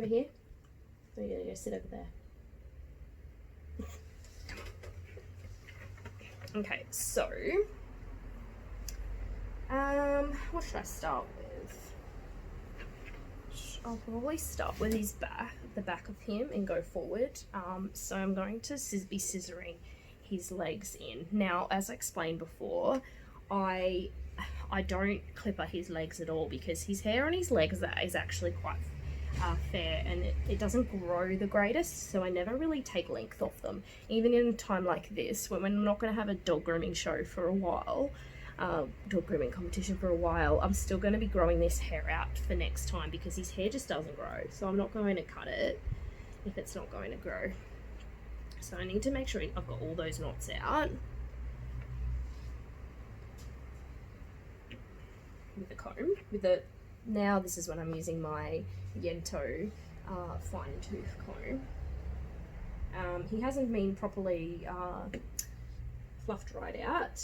here? Or are you gonna go sit over there? Okay, so what should I start with? I'll probably start with his back, the back of him, and go forward. So I'm going to be scissoring his legs in. Now, as I explained before, I don't clipper his legs at all because his hair on his legs is actually quite fair, and it doesn't grow the greatest, so I never really take length off them. Even in a time like this, when we're not going to have a dog grooming show for a while, dog grooming competition for a while, I'm still going to be growing this hair out for next time because his hair just doesn't grow, so I'm not going to cut it if it's not going to grow. So I need to make sure I've got all those knots out with the comb. Now this is when I'm using my Yento fine tooth comb. He hasn't been properly fluff dried out,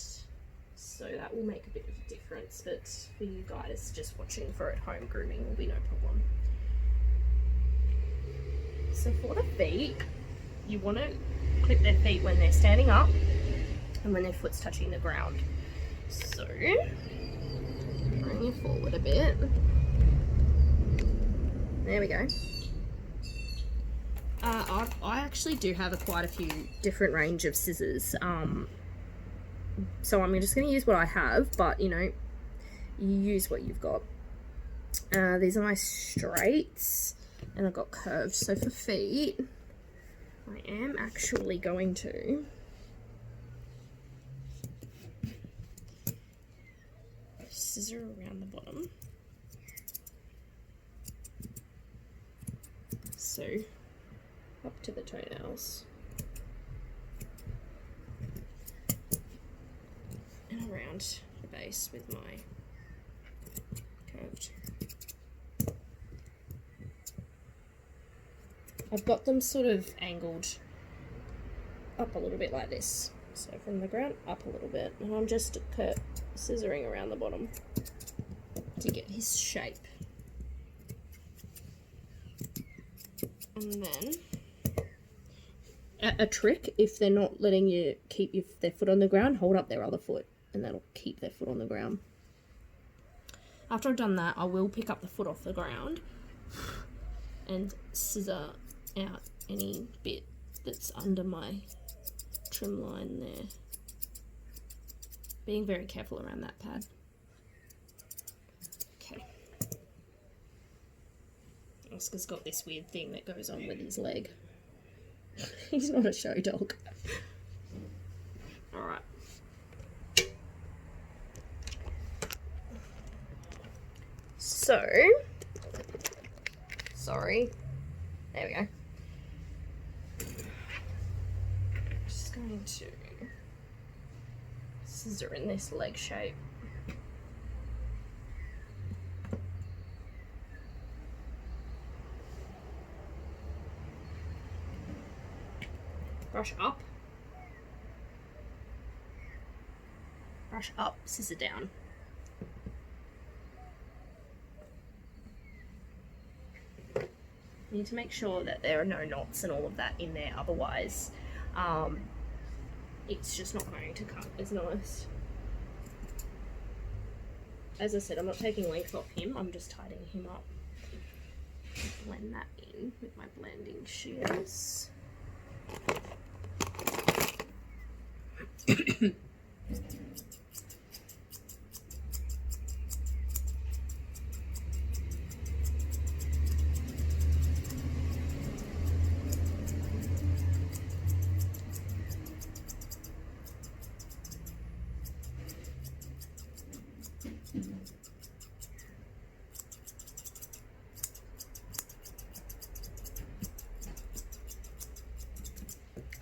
so that will make a bit of a difference, but for you guys just watching for at home grooming will be no problem. So for the feet, you want to clip their feet when they're standing up and when their foot's touching the ground. So bring it forward a bit. There we go. I actually do have quite a few different range of scissors. So I'm just going to use what I have, but you know, you use what you've got. These are my straights, and I've got curved. So for feet, I am actually going to scissor around the bottom. So up to the toenails and around the base with my curved. I've got them sort of angled up a little bit like this, so from the ground up a little bit, and I'm just scissoring around the bottom to get his shape. And then a trick, if they're not letting you keep their foot on the ground, hold up their other foot and that'll keep their foot on the ground. After I've done that, I will pick up the foot off the ground and scissor out any bit that's under my trim line there. Being very careful around that pad. Okay. Oscar's got this weird thing that goes on with his leg. He's not a show dog. Alright. So, sorry. There we go. Just going to scissor in this leg shape. Brush up. Brush up, scissor down. You need to make sure that there are no knots and all of that in there, otherwise it's just not going to cut as nice. As I said, I'm not taking length off him, I'm just tidying him up. Blend that in with my blending shears.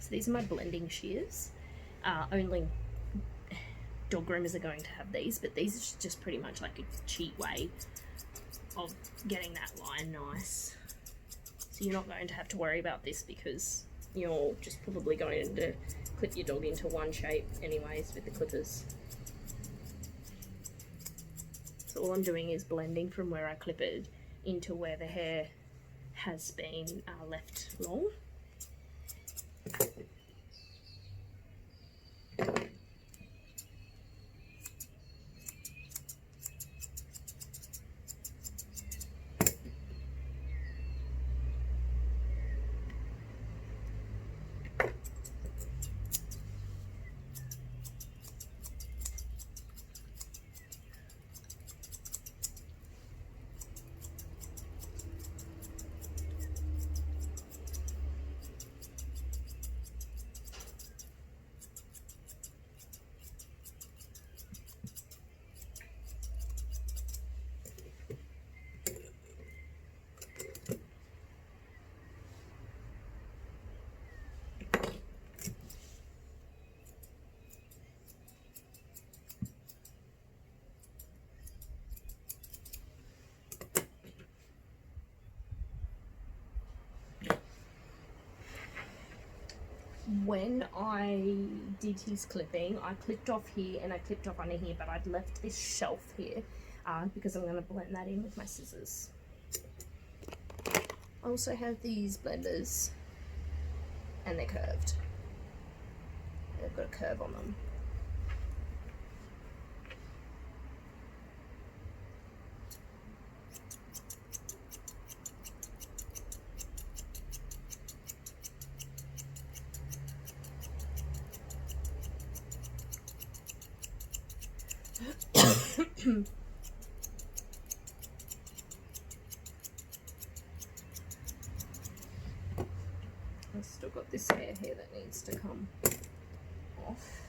These are my blending shears. Only dog groomers are going to have these, but these are just pretty much like a cheat way of getting that line nice. So you're not going to have to worry about this because you're just probably going to clip your dog into one shape anyways with the clippers. So all I'm doing is blending from where I clip it into where the hair has been left long. When I did his clipping, I clipped off here and I clipped off under here, but I'd left this shelf here because I'm going to blend that in with my scissors. I also have these blenders and they're curved. They've got a curve on them. I've still got this hair here that needs to come off.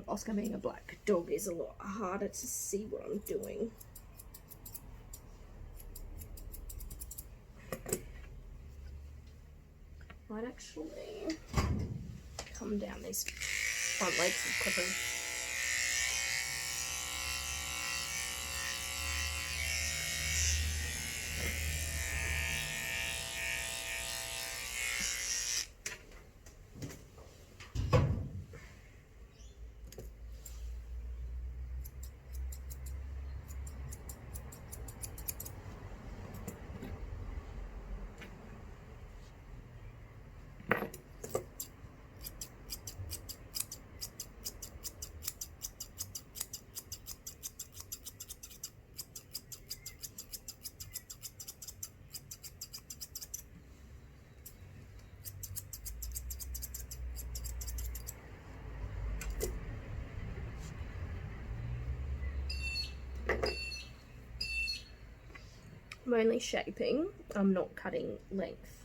Oscar being a black dog is a lot harder to see what I'm doing. Might actually come down these front legs with clippers. I'm only shaping, I'm not cutting length.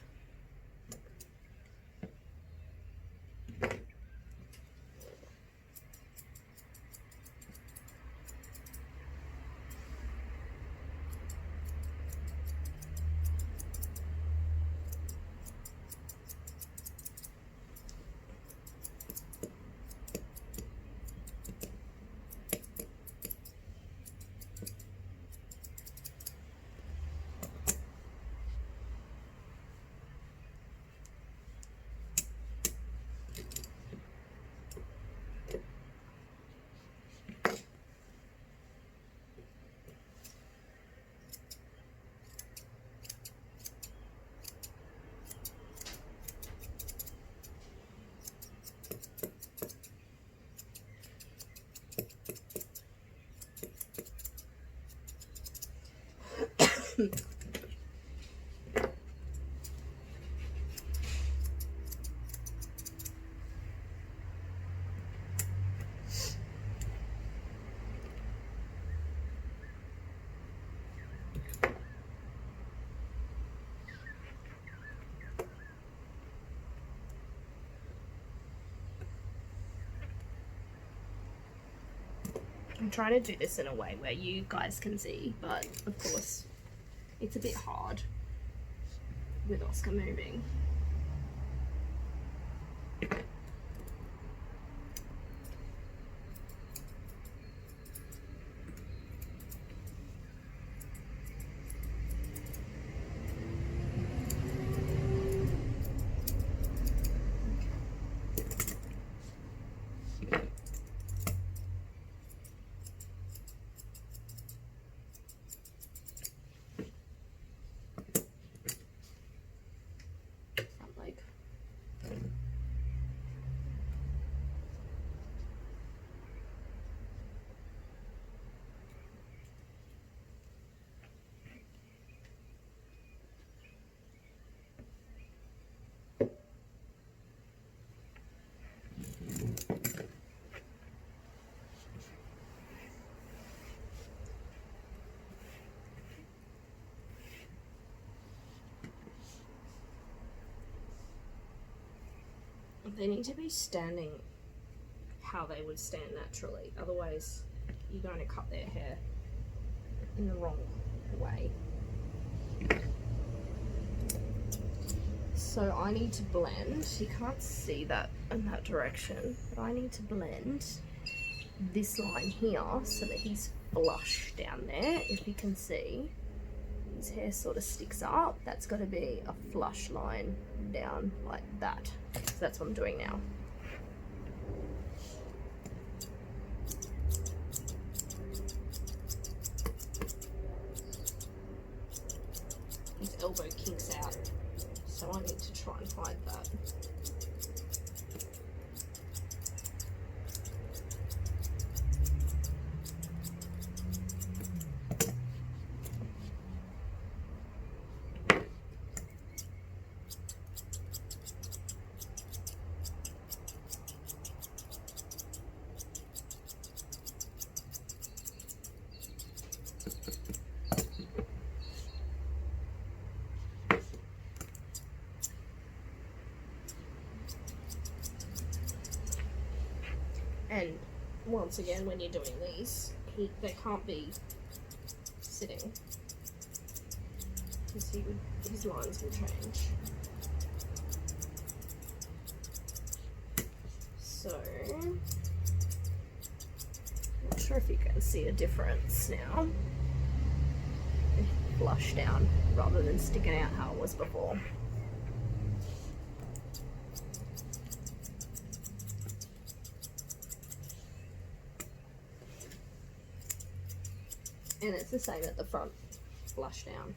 I'm trying to do this in a way where you guys can see, but of course it's a bit hard with Oscar moving. They need to be standing how they would stand naturally, otherwise you're going to cut their hair in the wrong way. So I need to blend, you can't see that in that direction, but I need to blend this line here so that he's flush down there. If you can see, his hair sort of sticks up. That's got to be a flush line down like that. So that's what I'm doing now. His elbow kinks out, so I need to try and hide that. And once again, when you're doing these, they can't be sitting, because his lines will change. So, not sure if you can see a difference now. Flush down rather than sticking out how it was before. And it's the same at the front, flush down.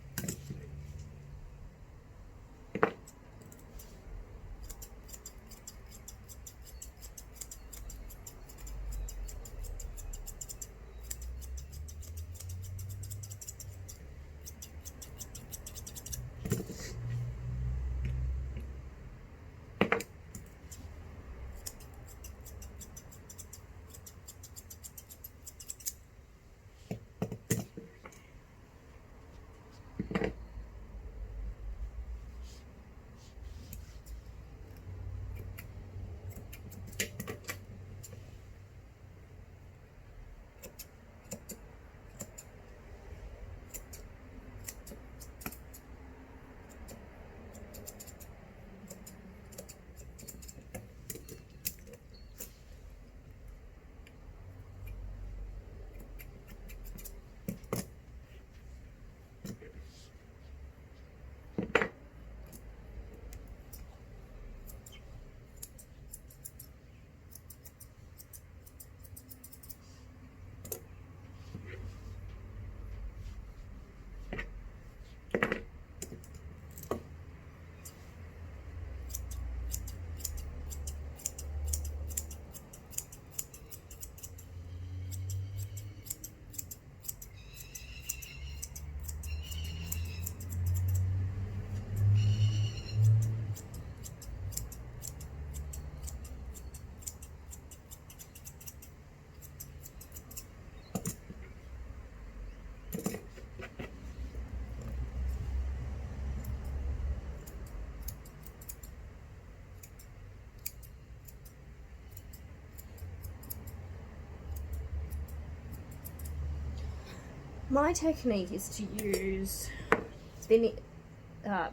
My technique is to use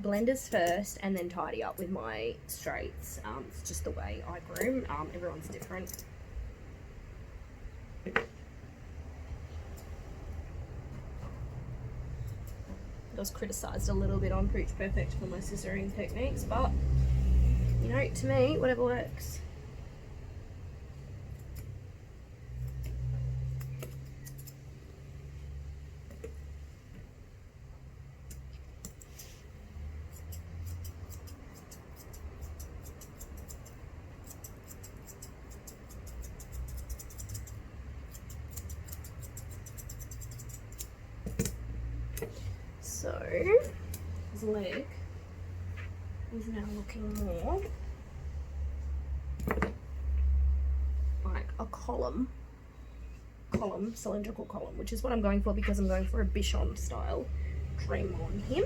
blenders first and then tidy up with my straights. It's just the way I groom. Everyone's different. I was criticised a little bit on Pooch Perfect for my scissoring techniques, but you know, to me, whatever works. So his leg is now looking more like a column, cylindrical column, which is what I'm going for because I'm going for a Bichon style trim on him.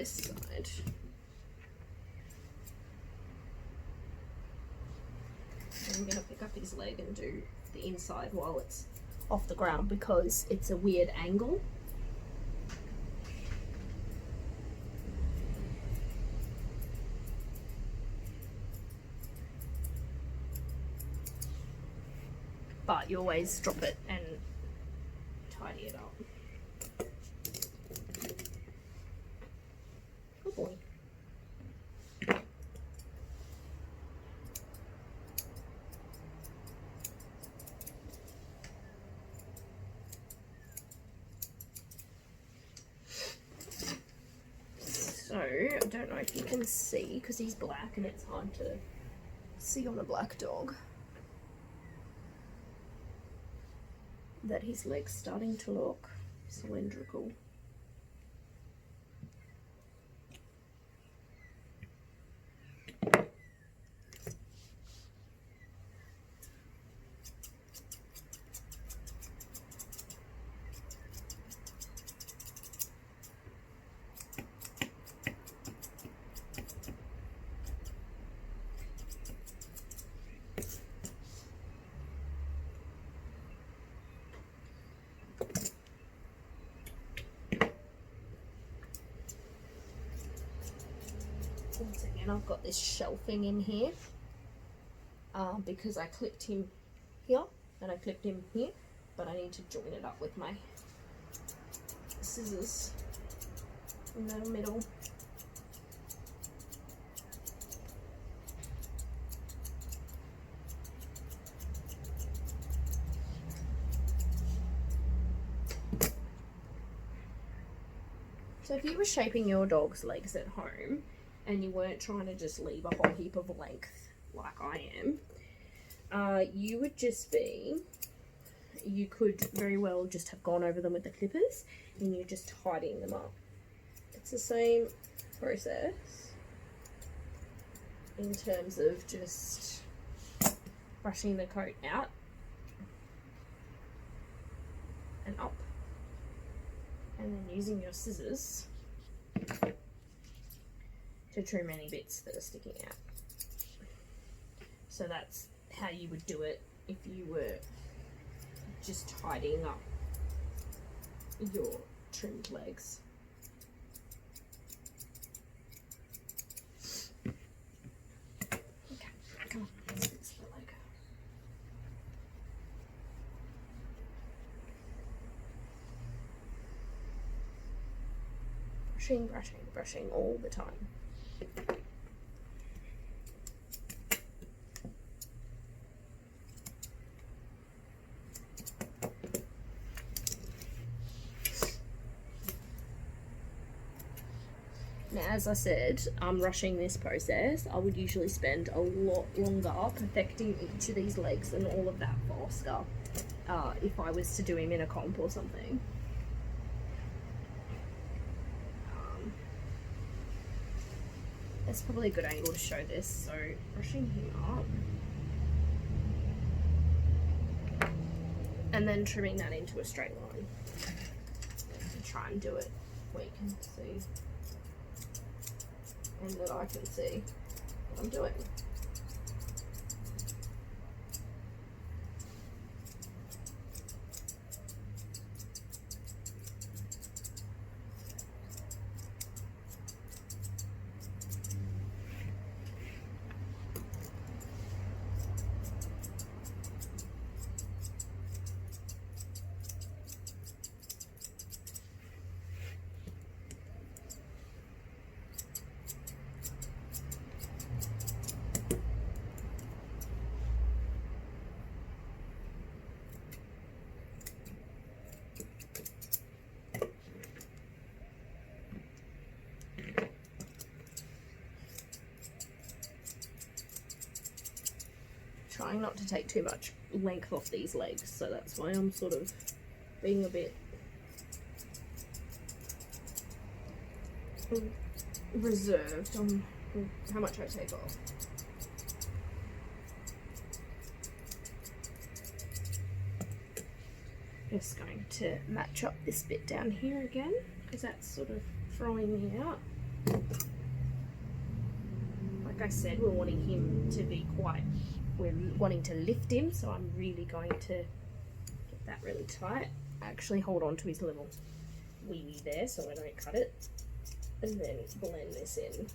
this side. I'm going to pick up his leg and do the inside while it's off the ground because it's a weird angle. But you always drop it and tidy it up. Good boy. So, I don't know if you can see because he's black and it's hard to see on a black dog, that his leg's starting to look cylindrical. Once again, I've got this shelving in here because I clipped him here and I clipped him here, but I need to join it up with my scissors in the middle. So if you were shaping your dog's legs at home and you weren't trying to just leave a whole heap of length like I am, you would just be, you could very well just have gone over them with the clippers and you're just tidying them up. It's the same process in terms of just brushing the coat out and up, and then using your scissors to trim any bits that are sticking out. So that's how you would do it if you were just tidying up your trimmed legs. Okay, come on, let's fix the leg. Brushing, brushing, brushing all the time. Now, as I said, I'm rushing this process. I would usually spend a lot longer perfecting each of these legs and all of that faster if I was to do him in a comp or something. That's probably a good angle to show this. So, brushing him up and then trimming that into a straight line. And try and do it where you can see and that I can see what I'm doing. Trying not to take too much length off these legs, so that's why I'm sort of being a bit reserved on how much I take off. Just going to match up this bit down here again because that's sort of throwing me out. Like I said, we're wanting him to be we're wanting to lift him, so I'm really going to get that really tight. Actually hold on to his little wee there so I don't cut it, and then blend this in.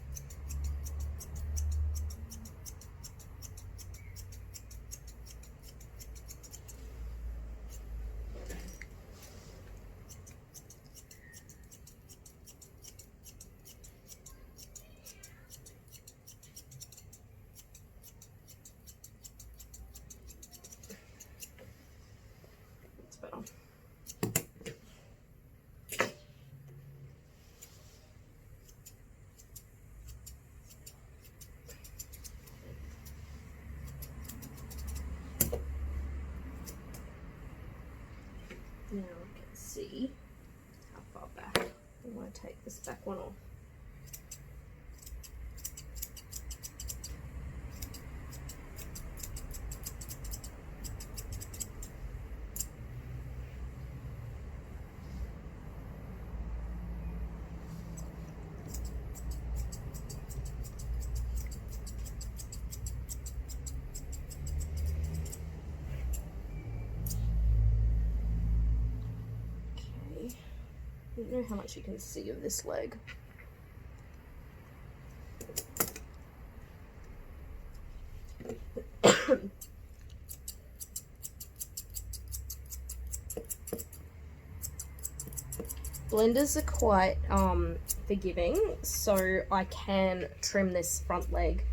That's better. Now I can see how far back. I want to take this back one off. I don't know how much you can see of this leg. Blenders are quite forgiving, so I can trim this front leg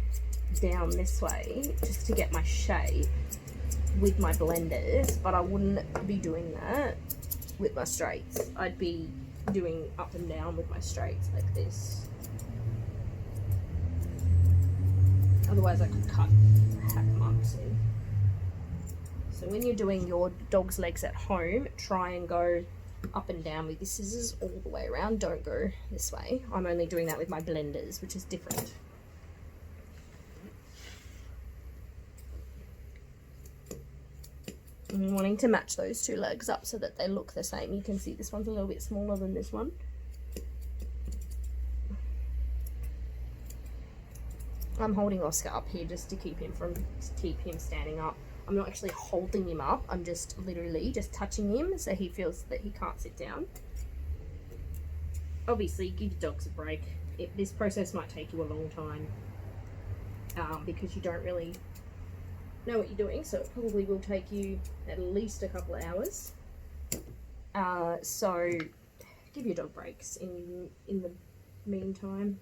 down this way just to get my shape with my blenders, but I wouldn't be doing that with my straights. I'd be doing up and down with my straights like this. Otherwise I could cut hack marks in. So when you're doing your dog's legs at home, try and go up and down with your scissors all the way around. Don't go this way. I'm only doing that with my blenders, which is different. I'm wanting to match those two legs up so that they look the same. You can see this one's a little bit smaller than this one. I'm holding Oscar up here just to keep him standing up. I'm not actually holding him up. I'm just literally just touching him so he feels that he can't sit down. Obviously, give your dogs a break. This process might take you a long time because you don't really know what you're doing, so it probably will take you at least a couple of hours. So give your dog breaks in the meantime.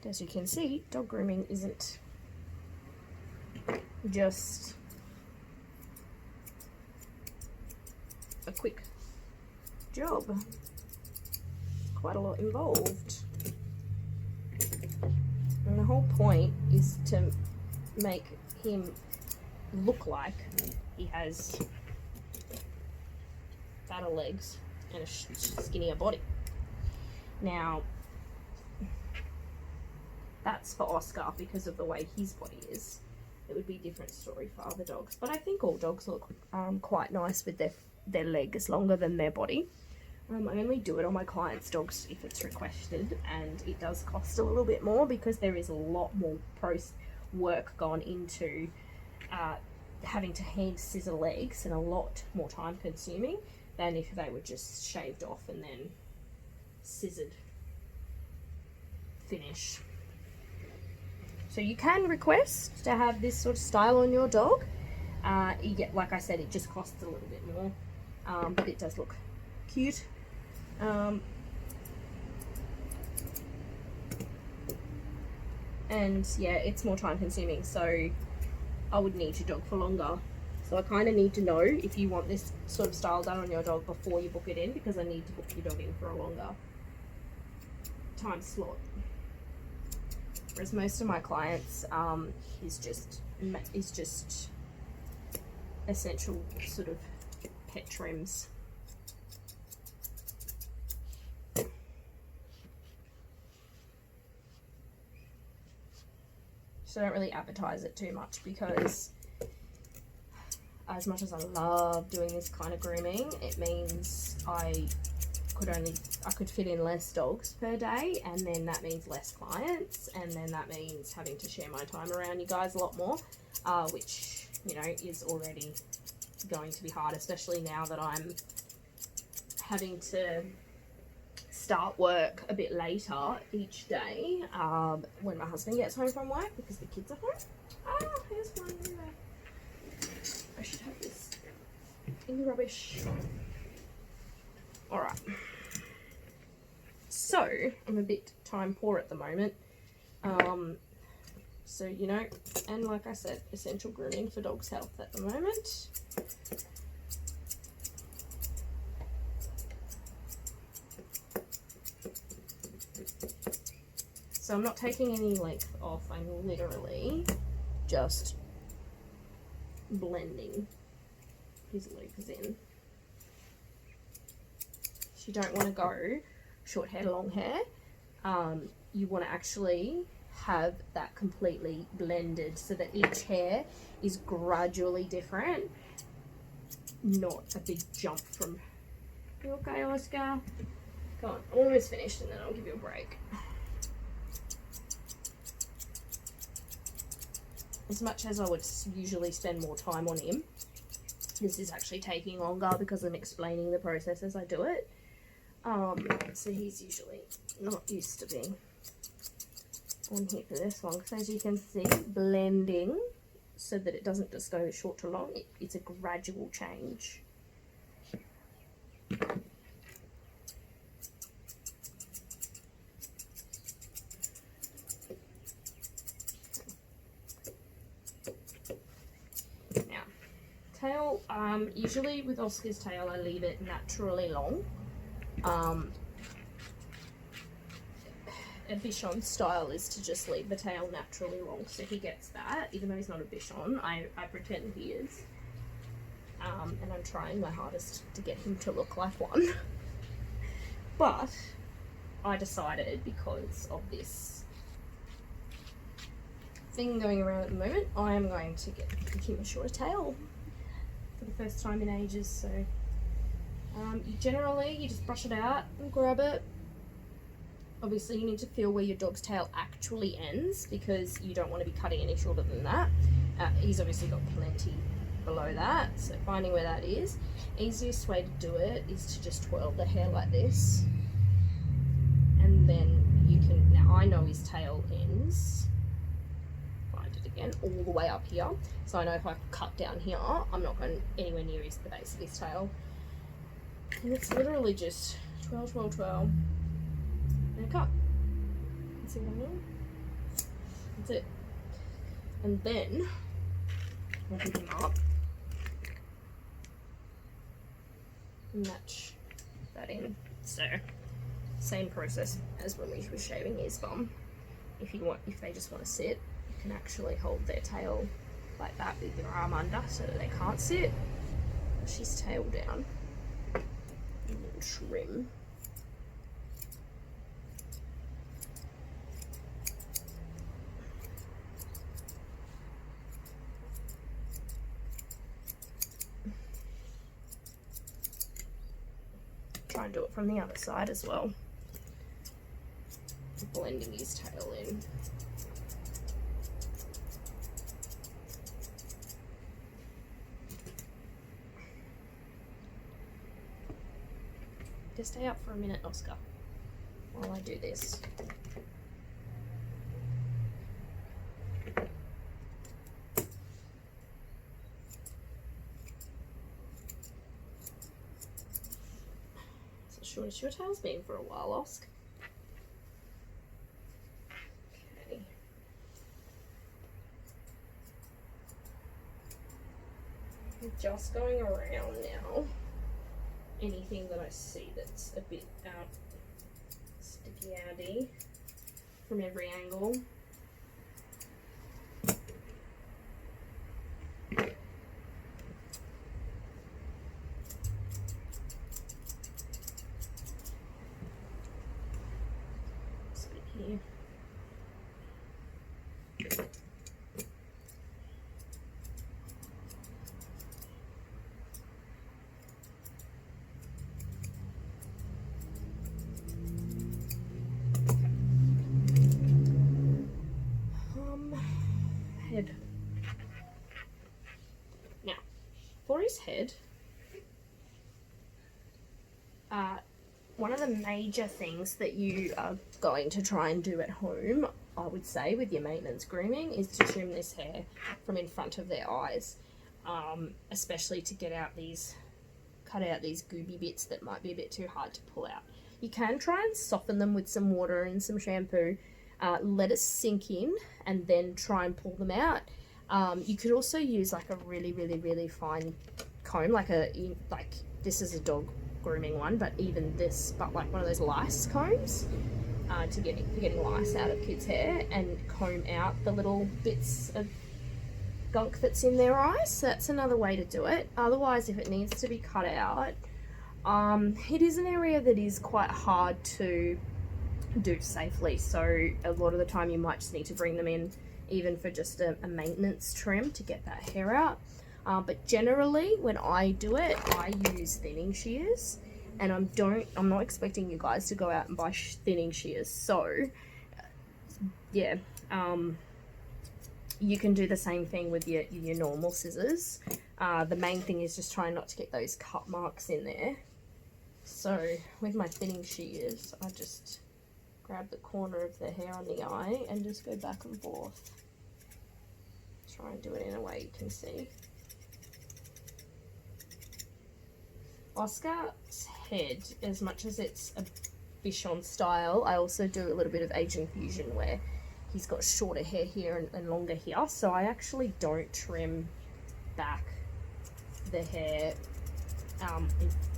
As you can see, dog grooming isn't just a quick job. Quite a lot involved. And the whole point is to make him look like he has fatter legs and a skinnier body. Now, that's for Oscar because of the way his body is. It would be a different story for other dogs. But I think all dogs look quite nice with their legs longer than their body. I only do it on my clients' dogs if it's requested, and it does cost a little bit more because there is a lot more work gone into having to hand scissor legs, and a lot more time consuming than if they were just shaved off and then scissored finish. So you can request to have this sort of style on your dog. You get, like I said, it just costs a little bit more, but it does look cute. And yeah, it's more time consuming, so I would need your dog for longer. So I kind of need to know if you want this sort of style done on your dog before you book it in, because I need to book your dog in for a longer time slot. Whereas most of my clients is just essential sort of pet trims. So I don't really advertise it too much because as much as I love doing this kind of grooming, it means I could fit in less dogs per day, and then that means less clients, and then that means having to share my time around you guys a lot more, which, you know, is already going to be hard, especially now that I'm having to start work a bit later each day when my husband gets home from work because the kids are home. Here's one. I should have this in the rubbish. Alright. So, I'm a bit time poor at the moment. So, you know, and like I said, essential grooming for dogs' health at the moment. So I'm not taking any length off, I'm literally just blending his loopers in. So you don't want to go short hair, long hair. You want to actually have that completely blended so that each hair is gradually different, not a big jump from... You okay, Oscar? Go on, I'm almost finished and then I'll give you a break. As much as I would usually spend more time on him, this is actually taking longer because I'm explaining the process as I do it. So he's usually not used to being on here for this long. So as you can see, blending so that it doesn't just go short to long. It's a gradual change. Tail, usually with Oscar's tail I leave it naturally long. A Bichon style is to just leave the tail naturally long, so he gets that, even though he's not a Bichon. I pretend he is. And I'm trying my hardest to get him to look like one. But I decided, because of this thing going around at the moment, I am going to give him a shorter tail for the first time in ages. So you just brush it out and grab it. Obviously you need to feel where your dog's tail actually ends, because you don't want to be cutting any shorter than that. He's obviously got plenty below that, so finding where that is. Easiest way to do it is to just twirl the hair like this, and then you can, now I know his tail ends, find it again, all the way up here, so I know if I cut down here I'm not going anywhere near the base of his tail. And it's literally just twirl, twirl, twirl, and a cut. See what I mean? That's it. And then I'll pick him up and match that in. So same process as when we were shaving his bum. If they just want to sit, you can actually hold their tail like that with your arm under so that they can't sit. Push his tail down and then trim. Try and do it from the other side as well. Blending his tail in. Just stay up for a minute, Oscar, while I do this. So short as your tail's been for a while, Oscar. Okay. I'm just going around now. Anything that I see that's a bit sticky outy from every angle. This bit here. nose head, one of the major things that you are going to try and do at home, I would say, with your maintenance grooming is to trim this hair from in front of their eyes, especially to cut out these gooby bits that might be a bit too hard to pull out. You can try and soften them with some water and some shampoo, let it sink in, and then try and pull them out. You could also use like a really fine comb, like this is a dog grooming one, but like one of those lice combs, for getting lice out of kids' hair, and comb out the little bits of gunk that's in their eyes. So that's another way to do it. Otherwise, if it needs to be cut out, it is an area that is quite hard to do safely, so a lot of the time you might just need to bring them in even for just a maintenance trim to get that hair out. But generally when I do it, I use thinning shears, and I'm not expecting you guys to go out and buy thinning shears. So yeah, you can do the same thing with your normal scissors. The main thing is just trying not to get those cut marks in there. So with my thinning shears, I just grab the corner of the hair on the eye and just go back and forth. Try and do it in a way you can see. Oscar's head, as much as it's a Bichon style, I also do a little bit of Asian fusion where he's got shorter hair here and longer here. So I actually don't trim back the hair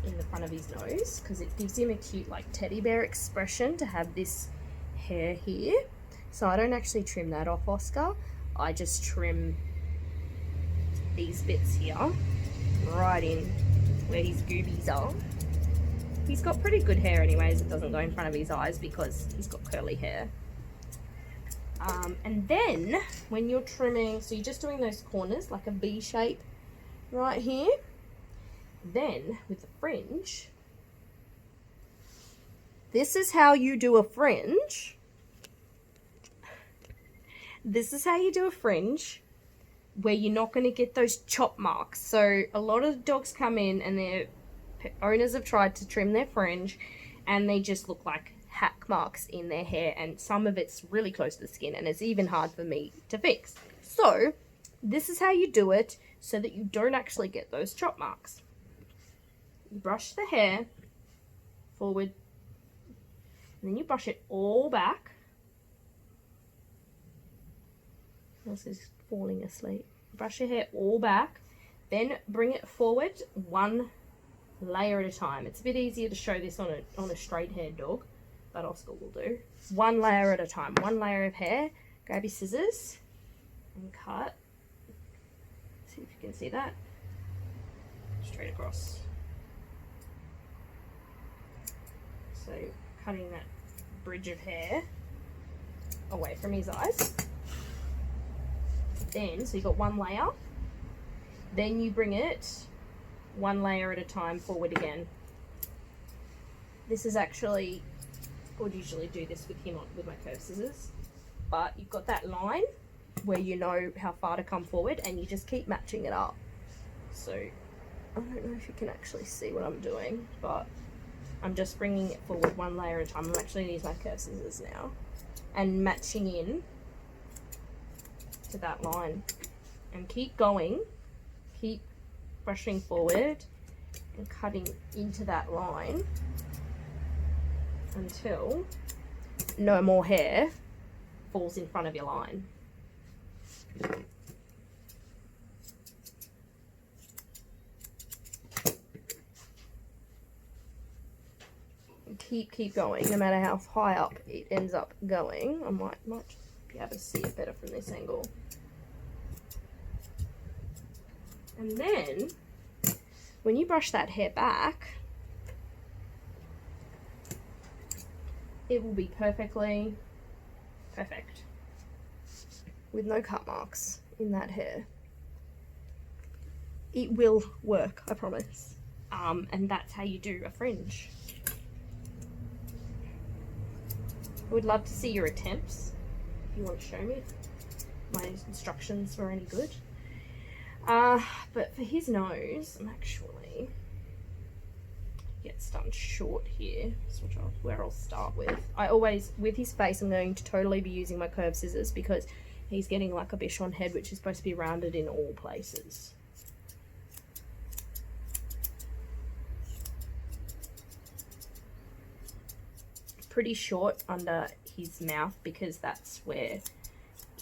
in the front of his nose, because it gives him a cute like teddy bear expression to have this hair here. So I don't actually trim that off Oscar. I just trim these bits here right in where his goobies are. He's got pretty good hair anyways. It doesn't go in front of his eyes because he's got curly hair. And then when you're trimming, so you're just doing those corners like a V shape right here. Then with the fringe, this is how you do a fringe. This is how you do a fringe where you're not going to get those chop marks. So a lot of dogs come in and their owners have tried to trim their fringe and they just look like hack marks in their hair, and some of it's really close to the skin and it's even hard for me to fix. So this is how you do it so that you don't actually get those chop marks. You brush the hair forward and then you brush it all back. This is falling asleep. Brush your hair all back, then bring it forward one layer at a time. It's a bit easier to show this on a straight haired dog, but Oscar will do. One layer at a time, one layer of hair. Grab your scissors and cut. See if you can see that. Straight across. So cutting that bridge of hair away from his eyes. Then, so you've got one layer, then you bring it one layer at a time forward again. This is actually, I would usually do this with him with my curved scissors, but you've got that line where you know how far to come forward and you just keep matching it up. So I don't know if you can actually see what I'm doing, but I'm just bringing it forward one layer at a time. I'm actually going to use my curved scissors now and matching in to that line, and keep going, keep brushing forward and cutting into that line until no more hair falls in front of your line. And keep going, no matter how high up it ends up going. I might be able to see it better from this angle. And then when you brush that hair back, it will be perfect with no cut marks in that hair. It will work, I promise. And that's how you do a fringe. I would love to see your attempts if you want to show me if my instructions were any good. But for his nose, I'm actually gets done short here, which where I'll start with. I always, with his face, I'm going to totally be using my curved scissors because he's getting like a bichon head, which is supposed to be rounded in all places. Pretty short under his mouth because that's where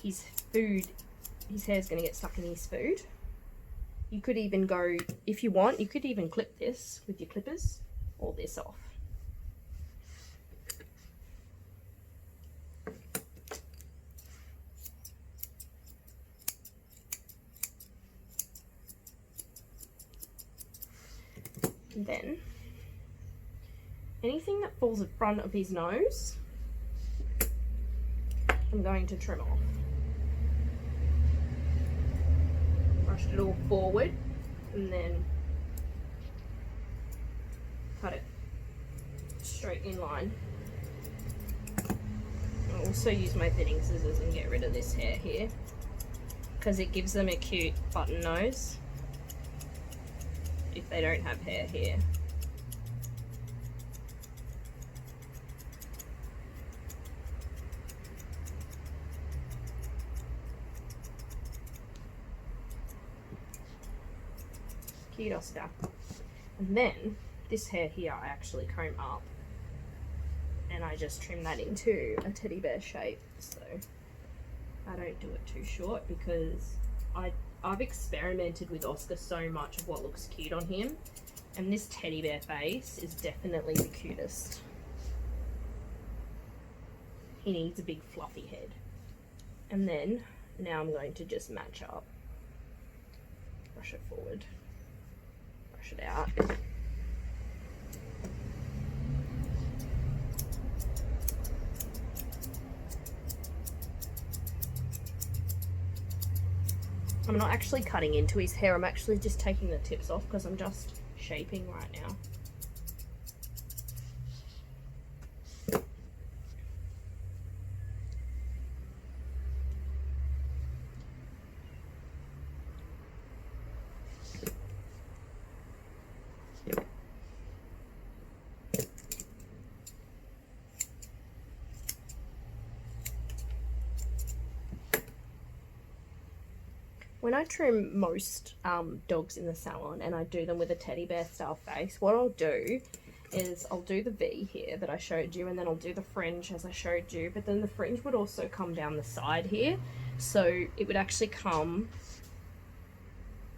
his food, his hair's going to get stuck in his food. You could even go, if you want, you could even clip this with your clippers or this off. And then anything that falls in front of his nose, I'm going to trim off. Brush it all forward and then cut it straight in line. I'll also use my thinning scissors and get rid of this hair here because it gives them a cute button nose if they don't have hair here. Cute Oscar. And then this hair here I actually comb up and I just trim that into a teddy bear shape, so I don't do it too short because I've experimented with Oscar so much of what looks cute on him, and this teddy bear face is definitely the cutest. He needs a big fluffy head. And then now I'm going to just match up. Brush it forward. Brush it out. I'm not actually cutting into his hair, I'm actually just taking the tips off because I'm just shaping right now. When I trim most dogs in the salon and I do them with a teddy bear style face, what I'll do is I'll do the V here that I showed you, and then I'll do the fringe as I showed you, but then the fringe would also come down the side here, so it would actually come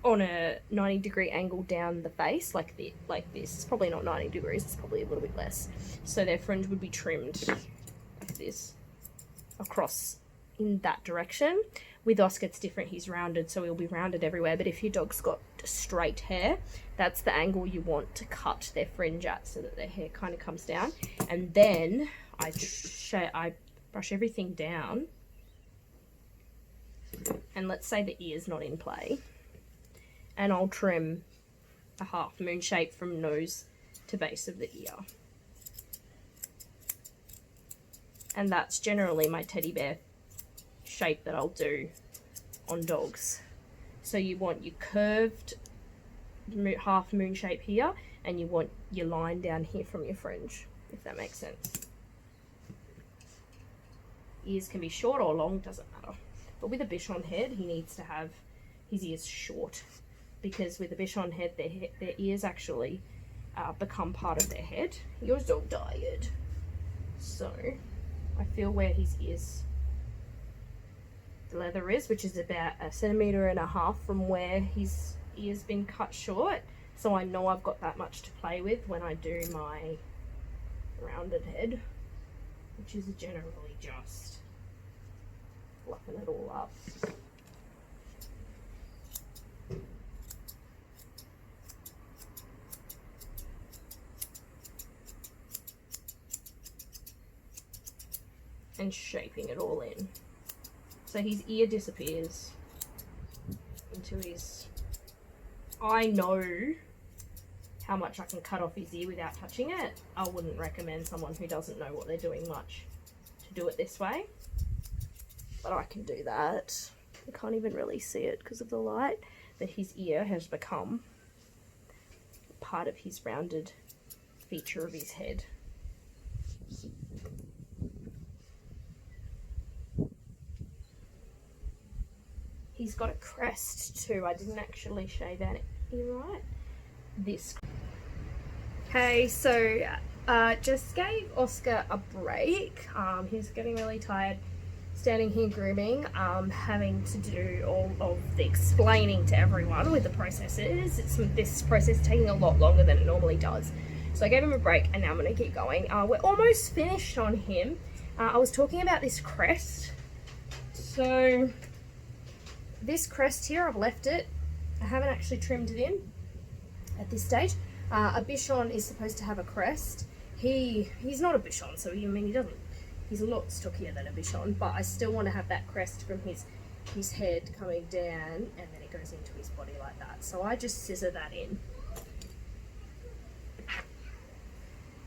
on a 90-degree angle down the face like this. It's probably not 90 degrees, it's probably a little bit less. So their fringe would be trimmed like this across in that direction. With Oscar it's different, he's rounded, so he'll be rounded everywhere, but if your dog's got straight hair, that's the angle you want to cut their fringe at so that their hair kind of comes down. And then I brush everything down, and let's say the ear's not in play, and I'll trim a half moon shape from nose to base of the ear. And that's generally my teddy bear shape that I'll do on dogs. So you want your curved half moon shape here, and you want your line down here from your fringe, if that makes sense. Ears can be short or long, doesn't matter. But with a bichon head, he needs to have his ears short, because with a bichon head, their ears actually become part of their head. Yours all tired. So I feel where his ears, the leather is, which is about 1.5 centimeters from where his ear's been cut short. So I know I've got that much to play with when I do my rounded head, which is generally just fluffing it all up. And shaping it all in. So his ear disappears into his... I know how much I can cut off his ear without touching it. I wouldn't recommend someone who doesn't know what they're doing much to do it this way. But I can do that. I can't even really see it because of the light. that his ear has become part of his rounded feature of his head. He's got a crest too. I didn't actually shave that ear right. This. Okay, so just gave Oscar a break. He's getting really tired standing here grooming, having to do all of the explaining to everyone with the processes. This process is taking a lot longer than it normally does. So I gave him a break and now I'm going to keep going. We're almost finished on him. I was talking about this crest. So this crest here, I've left it. I haven't actually trimmed it in at this stage. A Bichon is supposed to have a crest. He's not a Bichon, so he doesn't. He's a lot stockier than a Bichon, but I still want to have that crest from his head coming down, and then it goes into his body like that. So I just scissor that in.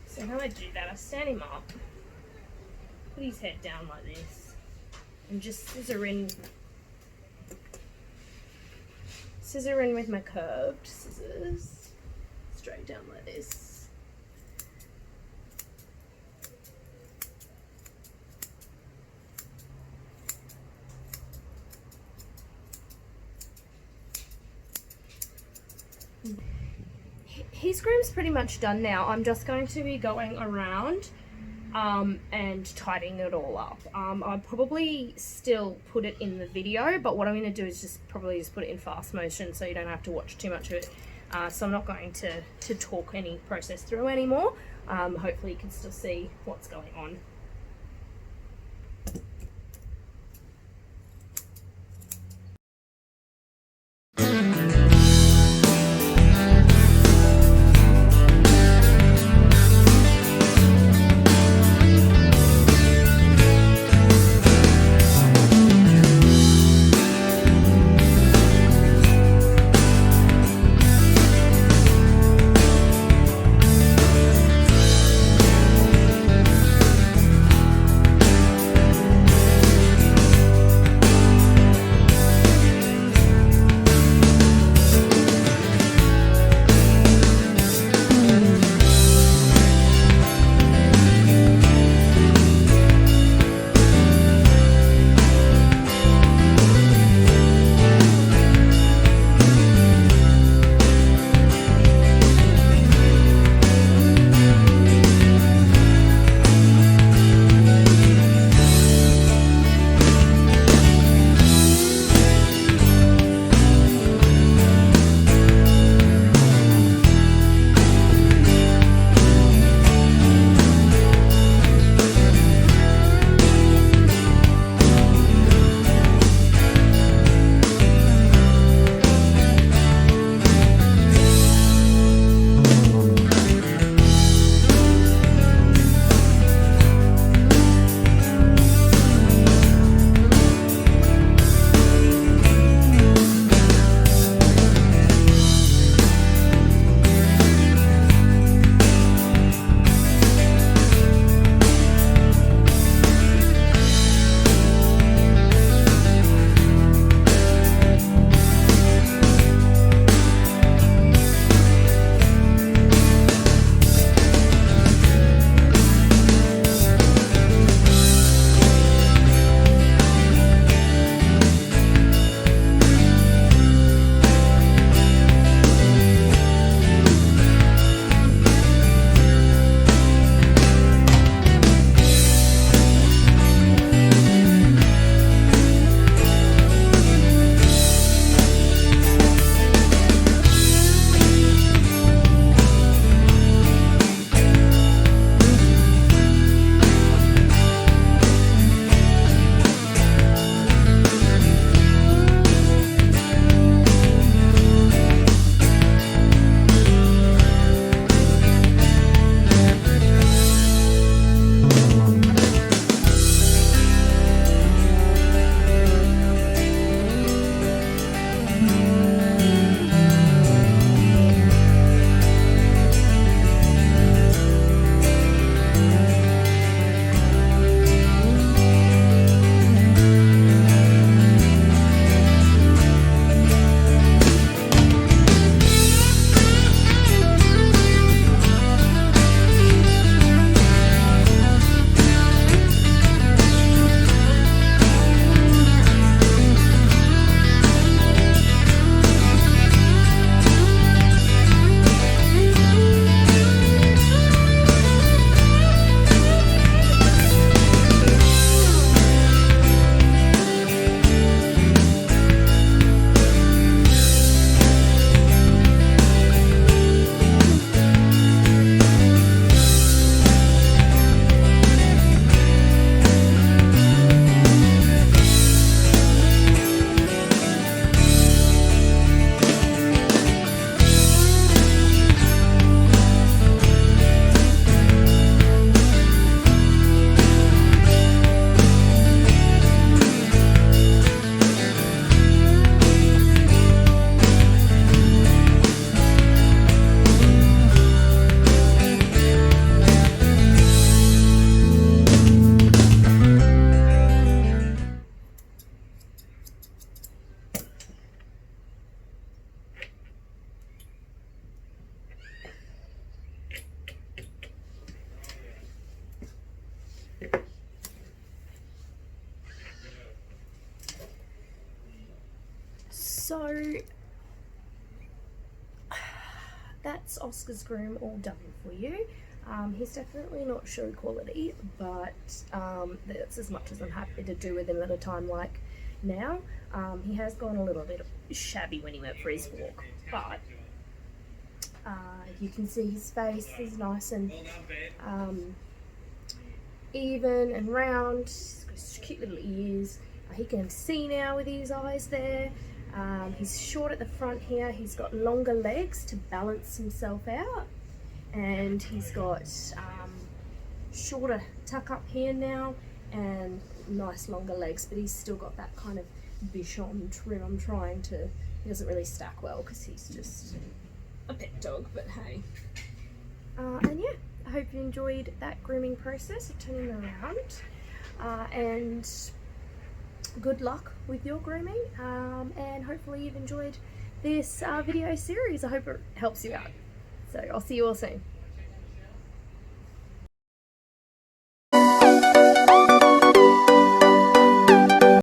So how I do that, I stand him up, put his head down like this, and just scissor in with my curved scissors, straight down like this. His groom's pretty much done now. I'm just going to be going around and tidying it all up. I'll probably still put it in the video, but what I'm going to do is probably just put it in fast motion so you don't have to watch too much of it. So I'm not going to talk any process through anymore. Hopefully you can still see what's going on. So that's Oscar's groom all done for you. He's definitely not show quality, but that's as much as I'm happy to do with him at a time like now. He has gone a little bit shabby when he went for his walk, but you can see his face is nice and even and round. He's got cute little ears. He can see now with his eyes there. He's short at the front here. He's got longer legs to balance himself out, and he's got shorter tuck up here now and nice longer legs, but he's still got that kind of bichon trim. I'm trying to, he doesn't really stack well because he's just a pet dog, but hey. And yeah, I hope you enjoyed that grooming process of turning them around, and good luck with your grooming, and hopefully you've enjoyed this video series. I hope it helps you out. So I'll see you all soon.